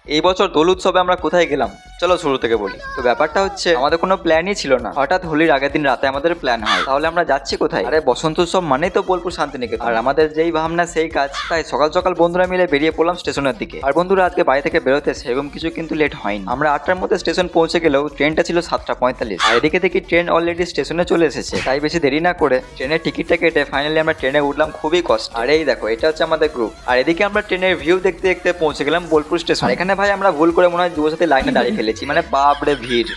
এই বছর দোল উৎসবে আমরা কোথায় গেলাম চলো শুরু থেকে বলি। তো ব্যাপারটা হচ্ছে আমাদের কোনো প্ল্যানই ছিল না, হঠাৎ হোলির আগের দিন রাতে আমাদের প্ল্যান হয় তাহলে আমরা যাচ্ছি কোথায়। আরে বসন্ত উৎসব মানেই তো বোলপুর শান্তিনিকেতন, আর আমাদের যেই ভাবনা সেই কাজ। তাই সকাল সকাল বন্ধুরা মিলে বেরিয়ে পড়লাম স্টেশনের দিকে। আর বন্ধুরা আজকে বাড়ি থেকে বেরোতে সেরকম কিছু কিন্তু লেট হয়নি। আমরা 8টার মধ্যে স্টেশন পৌঁছে গেলেও ট্রেনটা ছিল 7:45। আর এদিকে দেখি ট্রেন অলরেডি স্টেশনে চলে এসেছে। তাই বেশি দেরি না করে ট্রেনের টিকিটটা কেটে ফাইনালি আমরা ট্রেনে উঠলাম খুবই কষ্ট। আর এই দেখো এটা হচ্ছে আমাদের গ্রুপ। আর এদিকে আমরা ট্রেনের ভিউ দেখতে দেখতে পৌঁছে গেলাম বোলপুর স্টেশন। এখানে ভাই আমরা ভুল করে মনে হয় যুবর সাথে লাইনে দাঁড়িয়ে ফেলেছি, মানে বাপরে ভিড়।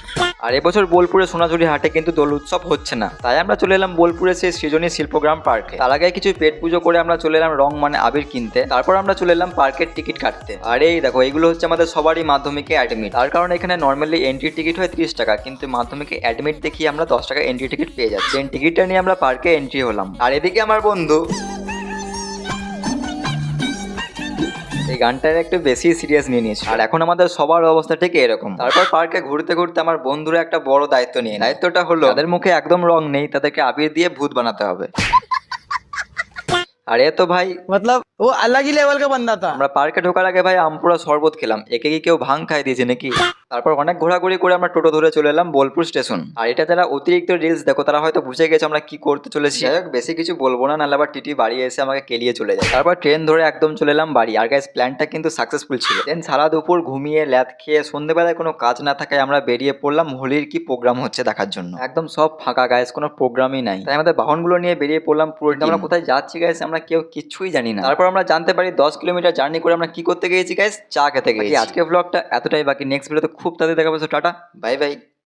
আর এবছর বোলপুরে সোনাঝুরি হাটে কিন্তু দোল উৎসব হচ্ছে না, তাই আমরা চলে এলাম বোলপুরে সেই সৃজনী শিল্পগ্রাম পার্কে। তার আগে কিছু পেট পুজো করে আমরা চলে এলাম রং মানে আবির কিনতে। তারপর আমরা চলে এলাম পার্কের টিকিট কাটতে। আর এই দেখো এগুলো হচ্ছে আমাদের সবারই মাধ্যমিকে অ্যাডমিট। তার কারণে এখানে নর্মালি এন্ট্রি টিকিট হয় 30 টাকা, কিন্তু মাধ্যমিকে অ্যাডমিট দেখিয়ে আমরা 10 টাকা এন্ট্রি টিকিট পেয়ে যাচ্ছি। টিকিটটা নিয়ে আমরা পার্কে এন্ট্রি হলাম। আর এদিকে আমার বন্ধু এই গানটার একটু বেশি সিরিয়াস নিয়ে নিয়েছে। আর এখন আমাদের সবার অবস্থা ঠিক এরকম। তারপর পার্কে ঘুরতে ঘুরতে আমার বন্ধুরা একটা বড় দায়িত্ব নিয়ে, দায়িত্বটা হলো তাদের মুখে একদম রং নেই, তাদেরকে আবির দিয়ে ভূত বানাতে হবে। আরে তো ভাই मतलब वो अलग ही लेवल का बंदा था। আমরা পার্কে ঢোকার আগে ভাই আমপুরা শরবত খেলাম। একে কি কেউ ভাং খাই দিয়েছে নাকি? তারপর অনেক ঘোরাঘুরি করে আমরা টোটো ধরে চলে এলাম বোলপুর স্টেশন। আর এটা যারা অতিরিক্ত রিলস দেখো তারা হয়তো বুঝে গেছে আমরা কি করতে চলেছি। যাই হোক বেশি কিছু বলবো না, নাহলে আবার টিটি বাড়ি এসে আমাকে কেলিয়ে চলে যায়। তারপর ট্রেন ধরে একদম চলে এলাম বাড়ি। আর গাইস প্ল্যানটা কিন্তু সাকসেসফুল ছিল। দেন সারা দুপুর ঘুমিয়ে ল্যাদ খেয়ে সন্ধ্যেবেলায় কোনো কাজ না থাকায় আমরা বেরিয়ে পড়লাম হোলির কি প্রোগ্রাম হচ্ছে দেখার জন্য। একদম সব ফাঁকা গাইস, কোনো প্রোগ্রামই নাই। তাই আমাদের বাহনগুলো নিয়ে বেরিয়ে পড়লাম পুরো। আমরা কোথায় যাচ্ছি গাইস আমরা কেউ কিছুই জানি না। তারপর আমরা জানতে পারি 10 কিলোমিটার জার্নি করে আমরা কি করতে গিয়েছি গাইস, চা খেতে গিয়েছি। আজকে ব্লগটা এতটাই, বাকি নেক্সট ভিডিওতে খুব তাড়াতাড়ি দেখা পাবো। Tata bye bye.